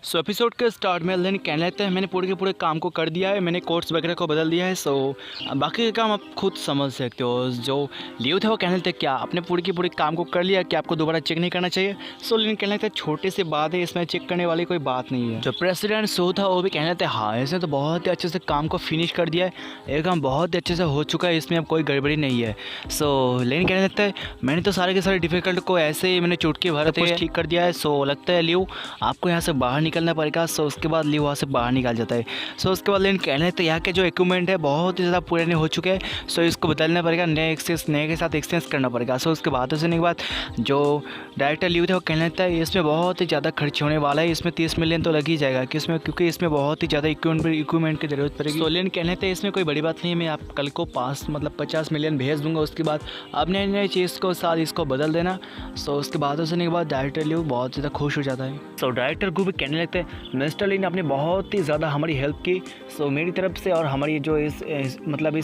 सो episode के start में लेन कहने लगता है मैंने पूरे के पूरे काम को कर दिया है, मैंने कोर्स वगैरह को बदल दिया है। सो बाकी के काम आप खुद समझ सकते हो। जो लियो था वो कहने लगता है क्या आपने पूरे के पूरे काम को कर लिया, क्या आपको दोबारा चेक नहीं करना चाहिए। सो लेन कहने लगता है छोटी सी बात है, इसमें चेक करने वाली कोई बात नहीं है। जो प्रेसिडेंट सो था वो भी कहने लगता है हाँ इसने तो बहुत ही अच्छे से काम को फिनिश कर दिया है, ये काम बहुत ही अच्छे से हो चुका है, इसमें अब कोई गड़बड़ी नहीं है। सो लेन कहने लगता है मैंने तो सारे के सारे डिफ़िकल्ट को ऐसे ही मैंने चुटकी भर के ठीक कर दिया है। सो लगता है लियो आपको यहाँ से बाहर निकलना पड़ेगा। सो उसके बाद लियो वहाँ से बाहर निकल जाता है। सो उसके बाद लेन कहने लगता है यहाँ के जो इक्विपमेंट है बहुत ही ज़्यादा पुराने हो चुके हैं, सो इसको बदलना पड़ेगा, नए के साथ एक्सचेंज करना पड़ेगा। सो उसके बाद सुनने के बाद जो डायरेक्टर लियो था वो कहने लगता है इसमें बहुत ही ज़्यादा खर्च होने वाला है, इसमें 30 मिलियन तो लग ही जाएगा क्योंकि इसमें बहुत ही ज़्यादा इक्विपमेंट की ज़रूरत पड़ेगी। सो लेन कहने लगता है इसमें कोई बड़ी बात नहीं है, मैं आप कल को 50 मिलियन भेज दूँगा, उसके बाद आप नए नए चीज़ को साथ इसको बदल देना। सो उसके बाद सुनने के बाद डायरेक्टर लियो बहुत ज़्यादा खुश हो जाता है। सो डायरेक्टर को भी कहने लगता है मिस्टर ली ने आपने बहुत ही ज़्यादा हमारी हेल्प की। सो मेरी तरफ से और हमारी जो इस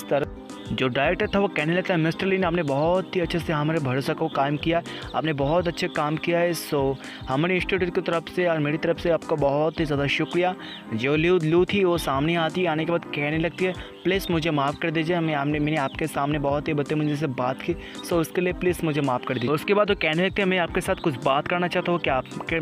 तरफ जो डायरेक्टर था वो कहने लगता है मिस्टर ली ने आपने बहुत ही अच्छे से हमारे भरोसा को कायम किया, आपने बहुत अच्छे काम किया है। सो हमारे इंस्टीट्यूट की तरफ से और मेरी तरफ से आपका बहुत ही ज़्यादा शुक्रिया। जो लू थी वो सामने आने के बाद कहने लगती है प्लीज़ मुझे माफ़ कर दीजिए, मैंने आपके सामने बहुत ही बदतमीजी से बात की, सो उसके लिए प्लीज़ मुझे माफ़ कर दीजिए। उसके बाद वो कहने लगते हैं मैं आपके साथ कुछ बात करना चाहता हूँ, क्या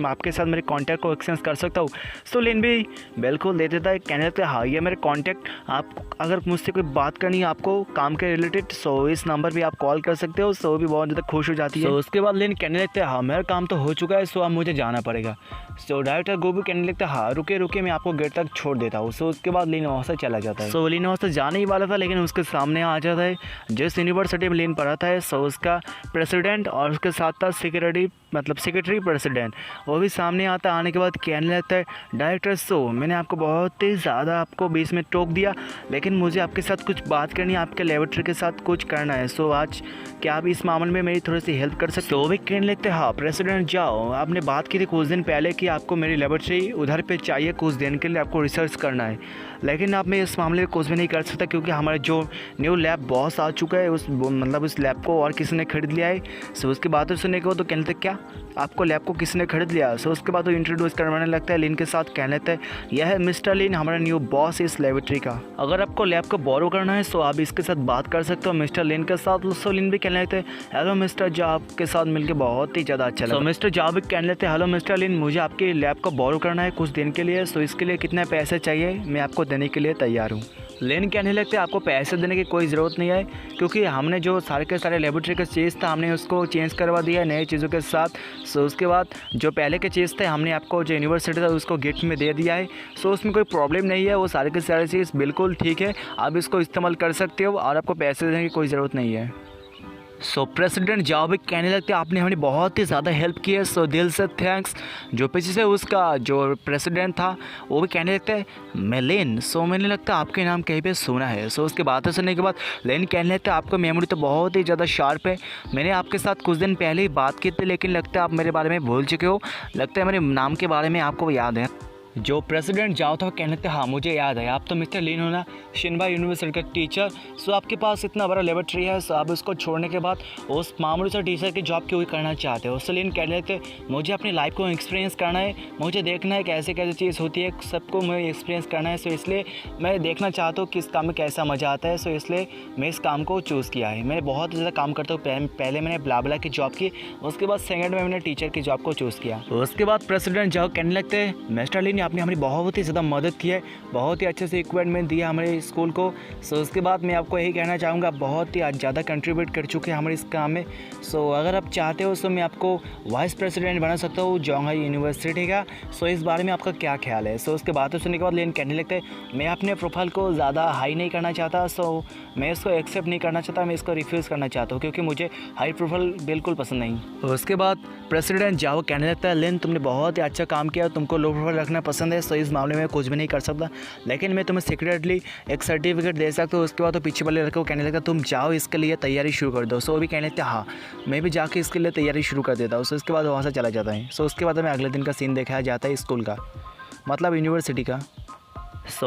आपके साथ मेरे कॉन्टैक्ट को एक्सचेंज कर सकता हूँ। सो लेन भी बिल्कुल दे देता है, कहने लगता है हाँ ये मेरे कॉन्टैक्ट, आप अगर मुझसे कोई बात करनी है आपको काम के रिलेटेड, सो इस नंबर पे आप कॉल कर सकते हो। सो भी बहुत ज़्यादा खुश हो जाती है। सो उसके बाद लेन कहने लगते हैं हाँ मेरा काम तो हो चुका है, सो अब मुझे जाना पड़ेगा। सो डायरेक्टर गोभी कहने लगता है हाँ रुके मैं आपको गेट तक छोड़ देता हूँ। सो उसके बाद लेन वहाँ से चला जाता है। सो लेन वहाँ से जाने ही वाला था लेकिन उसके सामने आ जाता है जिस यूनिवर्सिटी में लेन पढ़ा था, सो उसका प्रेसिडेंट और उसके साथ था सेक्रेटरी प्रेसिडेंट, वो भी सामने आता। आने के बाद कहने लगता है डायरेक्टर सो मैंने आपको बहुत ही ज़्यादा आपको बीच में टोक दिया, लेकिन मुझे आपके साथ कुछ बात करनी है, आपके लेबोरेटरी के साथ कुछ करना है। सो आज क्या आप इस मामले में मेरी थोड़ी सी हेल्प कर सकते हो। वो भी कहने लगते हैं हाँ प्रेसिडेंट जाओ, आपने बात की थी कुछ दिन पहले कि आपको मेरी लेबोरेटरी उधर पे चाहिए, कुछ दिन के लिए आपको रिसर्च करना है, लेकिन अब मैं इस मामले में कुछ भी नहीं कर सकता क्योंकि हमारे जो न्यू लैब बॉस आ चुका है, उस लैब को और किसी ने खरीद लिया है। सो उसके बाद सुनने को तो कहने लगते क्या आपको लैब को किसी ने खरीद लिया। सो उसके बाद वो इंट्रोड्यूस करवाने लगता है लिन के साथ, कहने लगता है यह है मिस्टर लिन हमारा न्यू बॉस इस लेबोरेटरी का, अगर आपको लैब को बोरो करना है सो आप इसके साथ बात कर सकते हो मिस्टर लिन के साथ। सो लिन भी कहने लगते हैं हेलो मिस्टर जा, आपके साथ मिलकर बहुत ही ज़्यादा अच्छा लगा। सो मिस्टर जा भी कहने लगते हैं हेलो मिस्टर लिन, मुझे आपके लैब को बोरो करना है कुछ दिन के लिए, सो इसके लिए कितने पैसे चाहिए, मैं आपको देने के लिए तैयार हूँ। लेन कहने लगते हैं आपको पैसे देने की कोई ज़रूरत नहीं है क्योंकि हमने जो सारे के सारे लेबोरेटरी का चीज़ था हमने उसको चेंज करवा दिया है नए चीज़ों के साथ। सो उसके बाद जो पहले के चीज़ थे हमने आपको जो यूनिवर्सिटी था उसको गिफ्ट में दे दिया है। सो उसमें कोई प्रॉब्लम नहीं है, वो सारे के सारे चीज़ बिल्कुल ठीक है, आप इसको इस्तेमाल कर सकते हो और आपको पैसे देने की कोई ज़रूरत नहीं है। सो प्रेसिडेंट जाओ भी कहने लगते हैं आपने हमें बहुत ही ज़्यादा हेल्प की है, सो दिल से थैंक्स। जो पीछे से उसका जो प्रेसिडेंट था वो भी कहने लगता है मैं लेन, सो मैंने लगता है आपके नाम कहीं पे सुना है। सो उसके बातें सुनने के बाद लेन कहने लगता है आपका मेमोरी तो बहुत ही ज़्यादा शार्प है, मैंने आपके साथ कुछ दिन पहले ही बात की थी लेकिन लगता है आप मेरे बारे में भूल चुके हो, लगता है मेरे नाम के बारे में आपको याद है। जो प्रेसिडेंट जाओ था कहने लगते हाँ मुझे याद है, आप तो मिस्टर लिन हो ना, शिनबा यूनिवर्सिटी का टीचर। सो आपके पास इतना बड़ा लेबोरेटरी है, सो आप उसको छोड़ने के बाद उस मामूली से टीचर की जॉब क्यों करना चाहते हो। सो लिन कहने लगते मुझे अपनी लाइफ को एक्सपीरियंस करना है, मुझे देखना है कैसे कैसे चीज़ होती है, सबको मुझे एक्सपीरियंस करना है। सो इसलिए मैं देखना चाहता हूँ कि इस काम में कैसा मज़ा आता है, सो इसलिए मैं इस काम को चूज़ किया है। मैं बहुत ज़्यादा काम करता हूँ, पहले मैंने ब्लाब्ला की जॉब की, उसके बाद सेकेंड में मैंने टीचर की जॉब को चूज़ किया। उसके बाद प्रेसिडेंट जाओ कहने लगते हैं मिस्टर लिन आपने हमारी बहुत ही ज़्यादा मदद की है, बहुत ही अच्छे से इक्विपमेंट दिया हमारे स्कूल को। सो उसके बाद मैं आपको यही कहना चाहूँगा बहुत ही ज़्यादा कंट्रीब्यूट कर चुके हैं हमारे इस काम में। सो अगर आप चाहते हो तो मैं आपको वाइस प्रेसिडेंट बना सकता हूँ जोंगहाई यूनिवर्सिटी का। सो इस बारे में आपका क्या ख्याल है। सो उसके बातें सुनने के बाद लेन कहने लगते हैं मैं अपने प्रोफाइल को ज़्यादा हाई नहीं करना चाहता, सो मैं इसको एक्सेप्ट नहीं करना चाहता, मैं इसको रिफ्यूज़ करना चाहता हूँ क्योंकि मुझे हाई प्रोफाइल बिल्कुल पसंद नहीं। उसके बाद प्रेसिडेंट जाओ कहने लगता है लेन तुमने बहुत ही अच्छा काम किया, तुमको लो प्रोफाइल रखना पसंद है, सो इस मामले में कुछ भी नहीं कर सकता, लेकिन मैं तुम्हें सीक्रेटली एक सर्टिफिकेट दे सकता हूँ। उसके बाद तो पीछे वाले लड़के को कहने लगता तुम जाओ इसके लिए तैयारी शुरू कर दो। सो वो भी कहने लगता हाँ मैं भी जाके इसके लिए तैयारी शुरू कर देता हूँ। सो उसके बाद वहाँ से चला जाता है। सो उसके बाद हमें अगले दिन का सीन देखा जाता है स्कूल का, मतलब यूनिवर्सिटी का।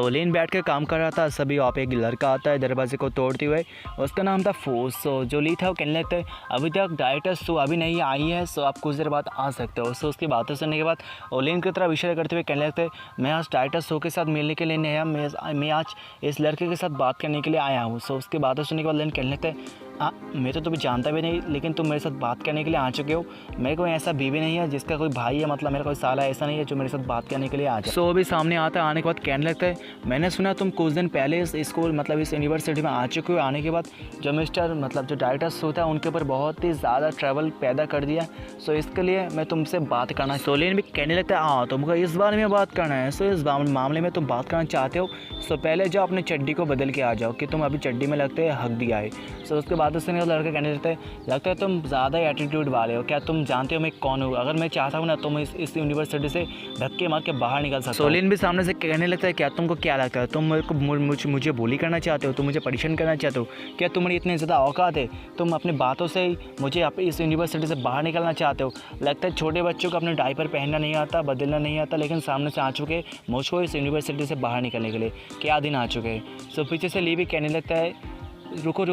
लेन बैठ कर काम कर रहा था, सभी वहाँ पे एक लड़का आता है दरवाजे को तोड़ते हुए। उसका नाम था फो। जो ली था वो कहने लगता है अभी तक डायरेक्टर सो अभी नहीं आई है, सो आप कुछ देर बाद आ सकते हो। उसकी बातें सुनने के बाद ओलिन की तरफ इशारा करते हुए कहने लगता है मैं आज डायरेक्टर सो के साथ मिलने के लिए नहीं आया, मैं आज इस लड़के के साथ बात करने के लिए आया हूँ। उसकी बातें सुनने के बाद लेन कहने लगता है मैं तो तुम्हें जानता भी नहीं, लेकिन तुम मेरे साथ बात करने के लिए आ चुके हो। मेरे को ऐसा बीवी नहीं है जिसका कोई भाई है, मतलब मेरा कोई साला ऐसा नहीं है जो मेरे साथ बात करने के लिए आ जाए। वो भी सामने आता है। आने के बाद कहने लगता है मैंने सुना तुम कुछ दिन पहले इस स्कूल मतलब इस यूनिवर्सिटी में आ चुके हो। आने के बाद जो मिस्टर मतलब जो डायरेक्टर सो था उनके ऊपर बहुत ही ज़्यादा ट्रबल पैदा कर दिया। इसके लिए मैं तुमसे बात करना। सोलिन भी कहने लगता है हाँ तुमको इस बारे में बात करना है। इस मामले में तुम बात करना चाहते हो, पहले जाओ अपने चड्डी को बदल के आ जाओ कि तुम अभी चड्डी में लगते हक दिया है। उसके बाद उसने लड़का कहने लगता है तुम ज़्यादा एटीट्यूड वाले हो, क्या तुम जानते हो मैं कौन हूँ? अगर मैं चाहता हूँ ना तो मैं इस यूनिवर्सिटी से धक्के मार के बाहर निकल सकता हूँ। सोलिन भी सामने से कहने लगता है क्या तुमको क्या लगता है, तुम मेरे को मुझे बोली करना चाहते हो, तुम मुझे परेशान करना चाहते हो? क्या तुम्हारी इतनी ज़्यादा औकात है, तुम अपनी बातों से ही मुझे इस यूनिवर्सिटी से बाहर निकलना चाहते हो? लगता है छोटे बच्चों को अपने डायपर पहनना नहीं आता, बदलना नहीं आता, लेकिन सामने से आ चुके मुझको इस यूनिवर्सिटी से बाहर निकलने के लिए क्या दिन आ चुके हैं। पीछे से ली भी कहने लगता है रुको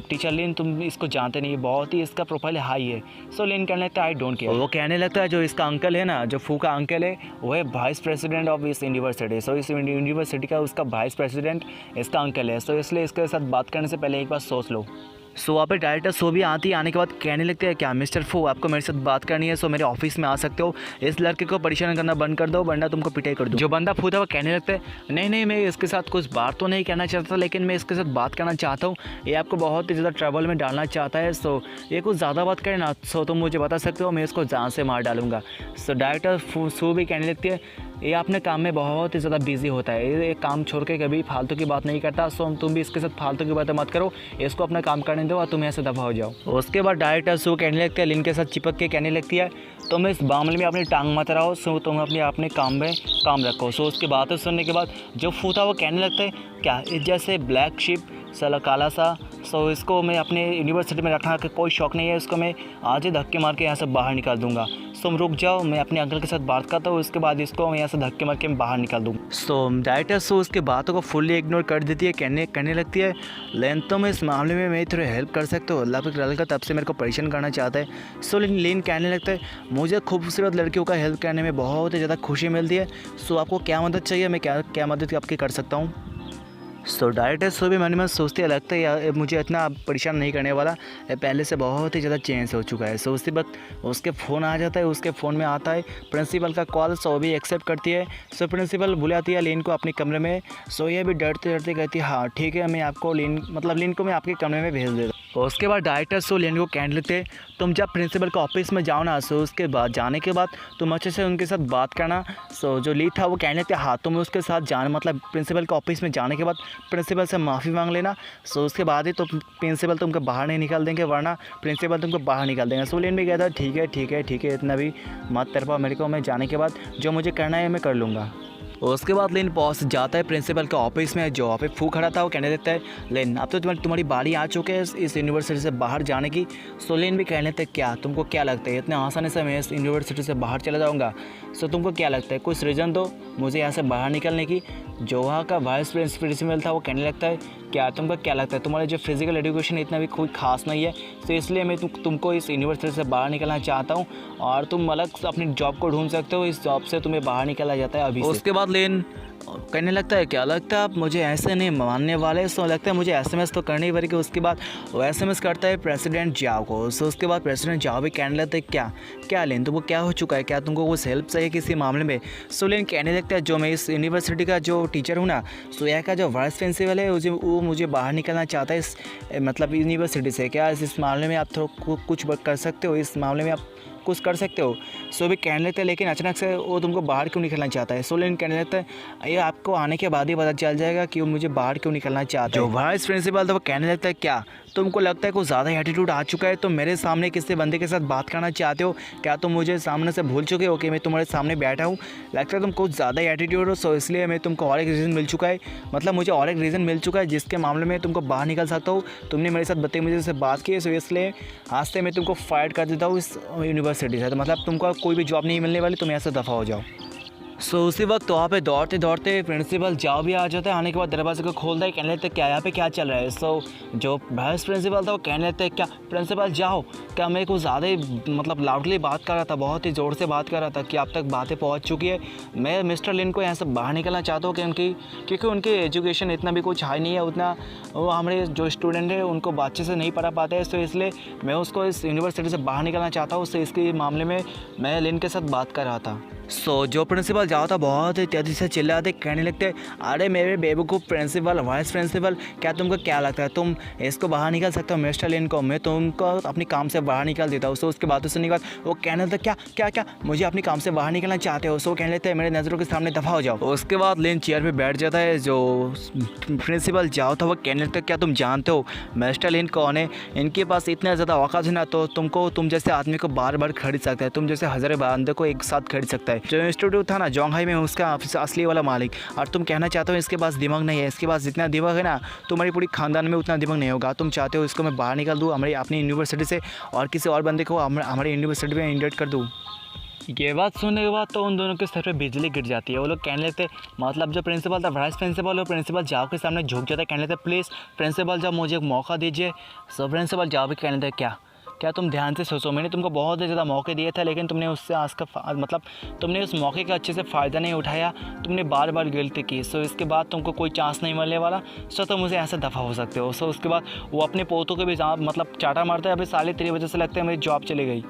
टीचर लिन तुम इसको जानते नहीं, बहुत ही इसका प्रोफाइल हाई है। लिन कहने लगता है आई डोंट केयर। वो कहने लगता है जो इसका अंकल है ना, जो फू का अंकल है, वो है वाइस प्रेसिडेंट ऑफ इस यूनिवर्सिटी। इस यूनिवर्सिटी का उसका वाइस प्रेसिडेंट इसका अंकल है। इसलिए इसके साथ बात करने से पहले एक बार सोच लो। वहाँ पे डायरेक्टर सो भी आती है। आने के बाद कहने लगते हैं क्या मिस्टर फू आपको मेरे साथ बात करनी है, मेरे ऑफिस में आ सकते हो, इस लड़के को परेशान करना बंद कर दो वरना तुमको पिटाई कर दो। जो बंदा फू था वो कहने लगता है नहीं मैं इसके साथ कुछ बात तो नहीं करना चाहता, लेकिन मैं इसके साथ बात करना चाहता हूँ, ये आपको बहुत ही ज़्यादा ट्रबल में डालना चाहता है। ये कुछ ज़्यादा बात करे ना तुम मुझे बता सकते हो, मैं इसको जान से मार डालूंगा। डायरेक्टर सो भी कहने लगती है ये अपने काम में बहुत ही ज़्यादा बिजी होता है, ये काम छोड़ के कभी फालतू की बात नहीं करता। तुम भी इसके साथ फालतू की बातें मत करो, इसको अपना काम करने दो और तुम यहाँ से दफा हो जाओ। उसके बाद डायरेक्टर सो कहने लगता है लिन के साथ चिपक के कहने लगती है तुम इस मामले में अपनी टांग मत रहो, तुम अपने काम में काम रखो। उसकी बातें सुनने के बाद जो फू था वो कहने लगता है क्या इस जैसे ब्लैक शिप साला काला सा, इसको मैं अपने यूनिवर्सिटी में रखना का कोई शौक़ नहीं है, इसको मैं आज ही धक्के मार के यहाँ से बाहर निकाल दूंगा। रुक जाओ, मैं अपने अंकल के साथ बात करता हूँ, उसके बाद इसको मैं यहाँ से धक्के मार के बाहर निकाल दूँगा। डायरेक्टर उसके बातों को फुल्ली इग्नोर कर देती है। कहने लगती है लेन तुम इस मामले में मेरी थोड़ी हेल्प कर सकते हो, लड़का तब से मेरे को परेशान करना चाहता है। लेन कहने लगता है मुझे खूबसूरत लड़कियों का हेल्प करने में बहुत ही ज़्यादा खुशी मिलती है। आपको क्या मदद चाहिए, मैं क्या मदद आपकी कर सकता हूँ? डायरेक्टर भी मन में सोचते लगता है यार मुझे इतना परेशान नहीं करने वाला, पहले से बहुत ही ज़्यादा चेंज हो चुका है। उसी वक्त उसके फ़ोन आ जाता है, उसके फ़ोन में आता है प्रिंसिपल का कॉल। वो भी एक्सेप्ट करती है। प्रिंसिपल बुलाती है लिन को अपने कमरे में। ये भी डरते डरते कहती है हाँ ठीक है मैं आपको लिन को मैं आपके कमरे में भेज देता हूँ। उसके बाद डायरेक्टर लिन को कहने लगते तुम जब प्रिंसिपल के ऑफिस में जाओ ना, उसके बाद जाने के बाद तुम अच्छे से उनके साथ बात करना। जो ली था वो कहने लगते हाँ तुम उसके साथ जाना, मतलब प्रिंसिपल के ऑफिस में जाने के बाद प्रिंसिपल से माफ़ी मांग लेना। उसके बाद ही तो प्रिंसिपल तुमको बाहर नहीं निकाल देंगे, वरना प्रिंसिपल तुमको बाहर निकाल देंगे। लिन भी कहता है ठीक है इतना भी मत तरफा मेरे को, मैं जाने के बाद जो मुझे करना है मैं कर लूँगा। उसके बाद लिन पहुंच जाता है प्रिंसिपल के ऑफिस में। जो वहाँ पे फू खड़ा था वो कहने देता है लिन अब तो तुम्हारी बारी आ चुके है इस यूनिवर्सिटी से बाहर जाने की। लिन भी कहने देते क्या तुमको क्या लगता है इतने आसानी से मैं इस यूनिवर्सिटी से बाहर चला जाऊँगा? तुमको क्या लगता है कुछ रीज़न दो मुझे यहाँ से बाहर निकलने की। जो वहाँ का वाइस प्रिंसिपल था वो कहने लगता है क्या तुमको क्या लगता है तुम्हारा जो फिजिकल एजुकेशन इतना भी कोई खास नहीं है, इसलिए मैं तुमको इस यूनिवर्सिटी से बाहर निकलना चाहता हूँ और तुम अलग अपनी जॉब को ढूंढ सकते हो, इस जॉब से तुम्हें बाहर निकला जाता है अभी। उसके बाद लिन कहने लगता है क्या लगता है आप मुझे ऐसे नहीं मानने वाले, लगता है मुझे एसएमएस तो करनी ही पड़ेगी। उसके बाद वो एसएमएस करता है प्रेसिडेंट जाओ को। उसके बाद प्रेसिडेंट जाओ भी कहने लगता है क्या लिन तुमको क्या हो चुका है, क्या तुमको कुछ हेल्प चाहिए किसी मामले में? लिन कहने लगता है जो मैं इस यूनिवर्सिटी का जो टीचर हूँ ना, यहाँ का जो वाइस प्रिंसिपल है वो मुझे बाहर निकलना चाहता है इस मतलब यूनिवर्सिटी से। क्या इस मामले में आप थोड़ा कुछ कर सकते हो, इस मामले में आप कुछ कर सकते हो? भी कहने लगता है लेकिन अचानक से वो तुमको बाहर क्यों निकलना चाहता है? लिन कहने लगता है ये आपको आने के बाद ही पता चल जाएगा कि वो मुझे बाहर क्यों निकलना चाहता है। जो वाइस प्रिंसिपल था वो कहने लगता है क्या तुमको लगता है कुछ ज़्यादा एटीट्यूड आ चुका है, तो मेरे सामने किसी बंदे के साथ बात करना चाहते हो? क्या तुम मुझे सामने से भूल चुके हो कि मैं तुम्हारे सामने बैठा हूँ? लगता है तुम कुछ ज़्यादा एटीट्यूड हो, इसलिए मैं तुमको और एक रीज़न मिल चुका है, मतलब मुझे और एक रीज़न मिल चुका है जिसके मामले में तुमको बाहर निकल सकता हूँ। तुमने मेरे साथ बदतमीजी से बात की है, इसलिए आज से मैं तुमको फायर कर देता हूँ इस यूनिवर्सिटी से। तो मतलब तुमको कोई भी जॉब नहीं मिलने वाली, तुम यहाँ से दफ़ा हो जाओ। सो उसी वक्त वहाँ पे दौड़ते दौड़ते प्रिंसिपल जाओ भी आ जाता है। आने के बाद दरवाजे को खोलता है, कहने लगता है क्या यहाँ पे क्या चल रहा है। सो जो वाइस प्रिंसिपल था वो कहने लगता है क्या प्रिंसिपल जाओ, क्या मेरे को ज़्यादा ही मतलब लाउडली बात कर रहा था, बहुत ही ज़ोर से बात कर रहा था कि अब तक बातें पहुँच चुकी है। मैं मिस्टर लिन को यहाँ से बाहर निकलना चाहता हूँ क्योंकि उनकी एजुकेशन इतना भी कुछ हाई नहीं है, उतना वो हमारे जो स्टूडेंट है उनको अच्छे से नहीं पढ़ा पाते हैं। तो इसलिए मैं उसको इस यूनिवर्सिटी से बाहर निकलना चाहता हूँ। उससे इसके मामले में मैं लिन के साथ बात कर रहा था। जो प्रिंसिपल जाओ था बहुत ही तेज़ी से चिल्लाते, कहने लगते अरे मेरे बेवकूफ़ प्रिंसिपल, वाइस प्रिंसिपल, क्या तुमको क्या लगता है तुम इसको बाहर निकाल सकते हो मिस्टर लिन को? मैं तुमको अपने काम से बाहर निकाल देता हूँ। उसके बातों सुनने के बाद वो कहने लगता क्या क्या क्या मुझे अपने काम से बाहर निकलना चाहते हो? सो कहने लगते मेरे नज़रों के सामने दफ़ा हो जाओ। उसके बाद लिन चेयर पर बैठ जाता है। जो प्रिंसिपल जाओ था वो कहने लगता क्या तुम जानते हो मिस्टर लिन कौन है? इनके पास इतना ज़्यादा औकात है ना, तो तुम जैसे आदमी को बार बार खरीद सकता है, तुम जैसे हज़ारों बंदे को एक साथ खरीद सकता है। जो इंस्टीट्यूट था ना जोंगहाई में, उसका असली वाला मालिक। और तुम कहना चाहते हो इसके पास दिमाग नहीं है, इसके पास जितना दिमाग है ना तुम्हारी पूरी खानदान में उतना दिमाग नहीं होगा। तुम चाहते हो इसको मैं बाहर निकाल दूँ हमारी अपनी यूनिवर्सिटी से और किसी और बंदे को हमारी यूनिवर्सिटी में इंडक्ट कर दूँ। ये बात सुनने के बाद तो उन दोनों के सर पे बिजली गिर जाती है। वो लोग कहने लगते मतलब जो प्रिंसिपल था वाइस प्रिंसिपल, और प्रिंसिपल जाओ के सामने झुक जाता है, कहने लगते प्लीज़ प्रिंसिपल जाओ मुझे एक मौका दीजिए। सो प्रिंसिपल जाओ भी कहने लगते क्या तुम ध्यान से सोचो, मैंने तुमको बहुत ही ज़्यादा मौके दिए थे लेकिन तुमने उससे आज का मतलब तुमने उस मौके का अच्छे से फ़ायदा नहीं उठाया, तुमने बार बार गलती की। सो इसके बाद तुमको कोई चांस नहीं मिलने वाला। सो तुम मुझे ऐसे दफ़ा हो सकते हो। सो उसके बाद वो अपने पोतों के भी मतलब चाटा मारता है, अभी साले तेरी वजह से लगता है मेरी जॉब चली गई।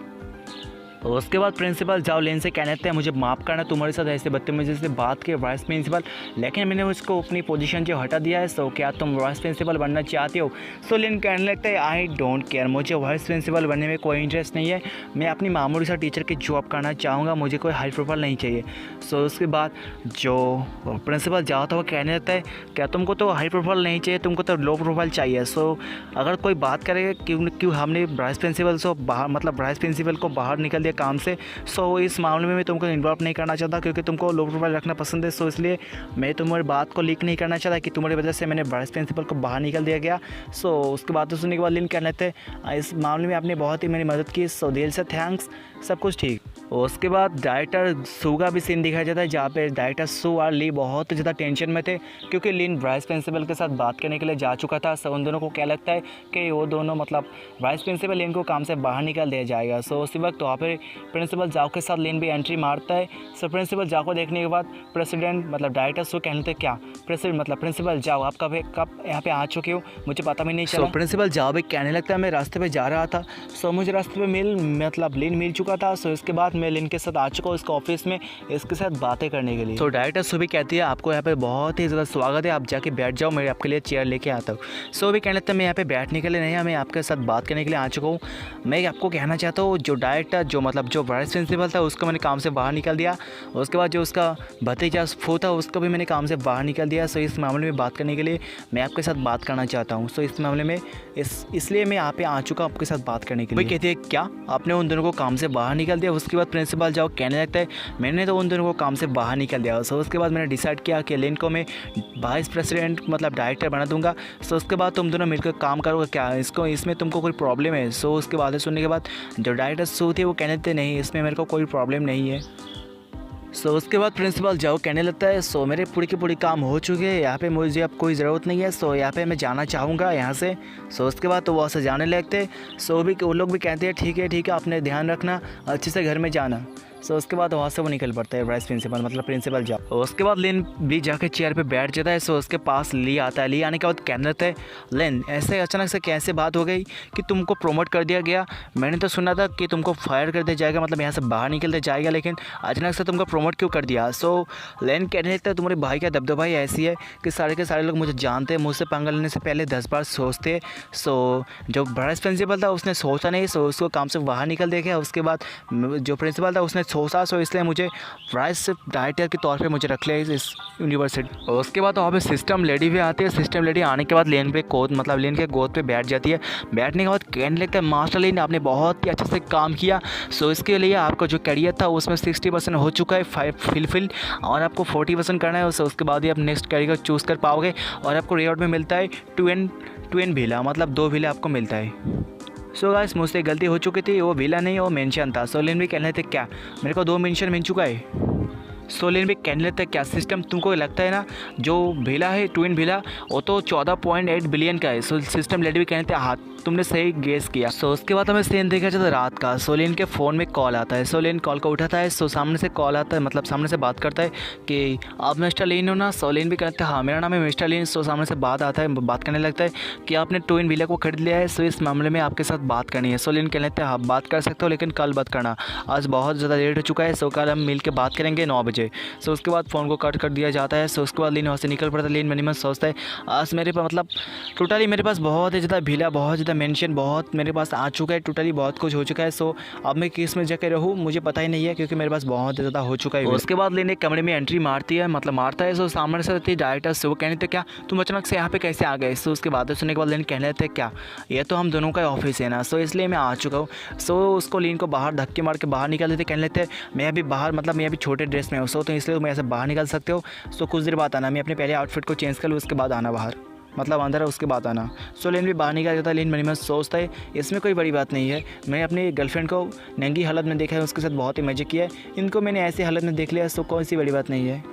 उसके बाद प्रिंसिपल जाओ लेन से कहने लगते हैं मुझे माफ़ करना, तुम्हारे साथ ऐसे बदतमीजी से बात के वाइस प्रिंसिपल, लेकिन मैंने उसको अपनी पोजीशन से हटा दिया है। सो क्या तुम वाइस प्रिंसिपल बनना चाहते हो? सो लेन कहने लगता है आई डोंट केयर, मुझे वाइस प्रिंसिपल बनने में कोई इंटरेस्ट नहीं है, मैं अपनी मामूली सा टीचर की जॉब करना चाहूँगा, मुझे कोई हाई प्रोफाइल नहीं चाहिए। सो उसके बाद जो प्रिंसिपल जाओ था वो कहने लगता है क्या तुमको तो हाई प्रोफाइल नहीं चाहिए, तुमको तो लो प्रोफाइल चाहिए। सो अगर कोई बात करेगा क्यों हमने वाइस प्रिंसिपल से बाहर मतलब वाइस प्रिंसिपल को बाहर निकल काम से, सो इस मामले में मैं तुमको इन्वॉल्व नहीं करना चाहता क्योंकि तुमको लो प्रोफाइल रखना पसंद है। सो इसलिए मैं तुम्हारी बात को लीक नहीं करना चाहता कि तुम्हारी वजह से मैंने वाइस प्रिंसिपल को बाहर निकल दिया गया। सो उसके बाद तो सुनने के बाद लिन कहने थे इस मामले में आपने बहुत ही मेरी मदद की, सो दिल से थैंक्स, सब कुछ ठीक। उसके बाद डायरेक्टर सू का भी सीन दिखाया जाता है जहाँ पे डायरेक्टर सू और ली बहुत ज़्यादा टेंशन में थे क्योंकि लिन वाइस प्रिंसिपल के साथ बात करने के लिए जा चुका था। सो उन दोनों को क्या लगता है कि वो दोनों मतलब वाइस प्रिंसिपल लिन को काम से बाहर निकाल दिया जाएगा। सो उसी वक्त वहाँ पे प्रिंसिपल जाओ के साथ लिन भी एंट्री मारता है। सो प्रिंसिपल जाओ को देखने के बाद प्रेसिडेंट मतलब डायरेक्टर सू कहने थे क्या प्रिंसिपल जाओ आप कब यहाँ पे आ चुके हो, मुझे पता भी नहीं चला। प्रिंसिपल जाओ भी कहने लगता है मैं रास्ते पे जा रहा था, सो मुझे रास्ते पे लिन मिल चुका था। सो इसके बाद मैं लिन के साथ आ चुका हूँ इसका ऑफिस में इसके साथ बातें करने के लिए। तो डायरेक्टर सो भी कहती है आपको यहाँ पे बहुत ही ज़्यादा स्वागत है, आप जाके बैठ जाओ, मैं आपके लिए चेयर लेके आता हूँ। सो भी कहने लगता है मैं यहाँ पे बैठने के लिए नहीं, मैं आपके साथ बात करने के लिए आ चुका हूँ। मैं आपको कहना चाहता हूँ जो डायरेक्टर जो वाइस प्रिंसिपल था उसको मैंने काम से बाहर निकाल दिया, उसके बाद जो उसका भतीजा फू था उसको भी मैंने काम से बाहर निकाल दिया। सो इस मामले में बात करने के लिए मैं आपके साथ बात करना चाहता हूँ। सो इस मामले में इसलिए मैं यहाँ पे आ चुका हूँ आपके साथ बात करने के लिए। कहते हैं क्या आपने उन दोनों को काम से बाहर निकाल दिया? उसके बाद प्रिंसिपल जाओ कहने लगता है मैंने तो उन दोनों को काम से बाहर निकाल दिया। सो उसके बाद मैंने डिसाइड किया कि लिन को मैं वाइस प्रेसिडेंट मतलब डायरेक्टर बना दूंगा। सो उसके बाद तुम दोनों मिलकर काम करोगे क्या, इसमें तुमको कोई प्रॉब्लम है? सो उसके बाद सुनने के बाद जो डायरेक्टर सू थे वो कहने थे नहीं इसमें मेरे को कोई प्रॉब्लम नहीं है। सो उसके बाद प्रिंसिपल जाओ कहने लगता है सो मेरे पूरी के पूरी काम हो चुके हैं, यहाँ पे मुझे अब कोई ज़रूरत नहीं है, सो यहाँ पे मैं जाना चाहूँगा यहाँ से। सो उसके बाद तो वो ऐसे जाने लगते। सो भी वो लोग भी कहते हैं ठीक है आपने ध्यान रखना, अच्छे से घर में जाना। सो उसके बाद वहाँ से वो निकल पड़ता है वाइस प्रिंसिपल मतलब प्रिंसिपल जाओ। उसके बाद लिन भी जाके चेयर पे बैठ जाता है। सो उसके पास ली आता है, ली आने के बाद कहने लगता है लिन ऐसे अचानक से कैसे बात हो गई कि तुमको प्रमोट कर दिया गया? मैंने तो सुना था कि तुमको फायर कर दिया जाएगा, मतलब यहाँ से बाहर निकल दिया जाएगा, लेकिन अचानक से तुमको प्रमोट क्यों कर दिया? सो लिन कहने लगता है तुम्हारे भाई का दबदबा ही ऐसी है कि सारे के सारे लोग मुझे जानते हैं, मुझसे पंगा लेने से पहले 10 बार सोचते। सो जो वाइस प्रिंसिपल था उसने सोचा नहीं, सो उसको काम से बाहर निकल दिया गया। उसके बाद जो प्रिंसिपल था उसने सोचा, सो इसलिए मुझे वाइस डायरेक्टर के तौर पे मुझे रख लिया इस यूनिवर्सिटी। उसके बाद वहाँ पे सिस्टम लेडी भी आती है। सिस्टम लेडी आने के बाद लेन के गोद पे बैठ जाती है। बैठने के बाद कहने लगता है मास्टर लिन आपने बहुत ही अच्छे से काम किया, सो इसके लिए आपका जो करियर था उसमें 60% हो चुका है फिल और आपको 40% करना है। सो उसके बाद ही आप नेक्स्ट करियर चूज़ कर पाओगे और आपको रिवॉर्ड में मिलता है ट्विन विला, मतलब 2 विला आपको मिलता है। सो गाइस मुझसे गलती हो चुकी थी, वो विला नहीं वो मेंशन था। सो लिन भी कहने थे क्या मेरे को 2 मेंशन मिल चुका है? सो लेन भी कहने लगता है क्या सिस्टम तुमको लगता है ना, जो भेला है ट्विन भेला वो तो 14.8 बिलियन का है। सो सिस्टम लेडी भी कहते हैं हाँ तुमने सही गेस किया। सो उसके बाद हमें सीन देखा जाता है रात का। सो लेन के फ़ोन में कॉल आता है। सो लेन कॉल को उठाता है। सो सामने से कॉल आता है, मतलब सामने से बात करता है कि आप मिस्टर लेन हो ना। सो लेन भी कहते हैं हाँ मेरा नाम है मिस्टर लेन। सो सामने से बात आता है, बात करने लगता है कि आपने ट्विन व्हीलर को खरीद लिया है, सो इस मामले में आपके साथ बात करनी है। सो लेन कह लेते हैं हाँ बात कर सकते हो लेकिन कल बात करना, आज बहुत ज़्यादा लेट हो चुका है। सो कल हम मिल के बात करेंगे 9 बजे। सो उसके बाद फ़ोन को कट कर दिया जाता है। सो उसके बाद लेन वहाँ से निकल पड़ता है। लेन मन ही मन सोचता है आज मेरे पास मतलब टोटली मेरे पास बहुत ही ज़्यादा भीला, बहुत ज़्यादा मेंशन बहुत मेरे पास आ चुका है, टोटली बहुत कुछ हो चुका है। सो अब मैं किस में जाकर रहूँ मुझे पता ही नहीं है क्योंकि मेरे पास बहुत ज़्यादा हो चुका है। उसके बाद लेन एक कमरे में एंट्री मारती है, मतलब मारता है। सो सामने से रहती है डायरेक्टर। से वो कहने थे क्या तुम अचानक से यहाँ पे कैसे आ गए। सो उसके बाद सुनने के बाद लेन कहने लगते हैं क्या ये तो हम दोनों का ऑफिस है ना, सो इसलिए मैं आ चुका हूँ। सो उसको लेन को बाहर धक्के मार के बाहर निकाल देते, कहने लगते हैं मैं अभी बाहर मतलब मैं अभी छोटे ड्रेस में हूँ, सो तो इसलिए मैं ऐसे बाहर निकल सकते हो। सो कुछ देर बाद आना, मैं अपने पहले आउटफिट को चेंज कर लूँ उसके बाद आना बाहर, मतलब अंदर है उसके बाद आना। सो लेन भी बाहर निकल जाता है। लेन मन में सोचता है इसमें कोई बड़ी बात नहीं है, मैं अपनी गर्लफ्रेंड को नंगी हालत में देखा है, उसके साथ बहुत ही मजे किया है, इनको मैंने ऐसी हालत में देख लिया, सो कौन सी बड़ी बात नहीं है।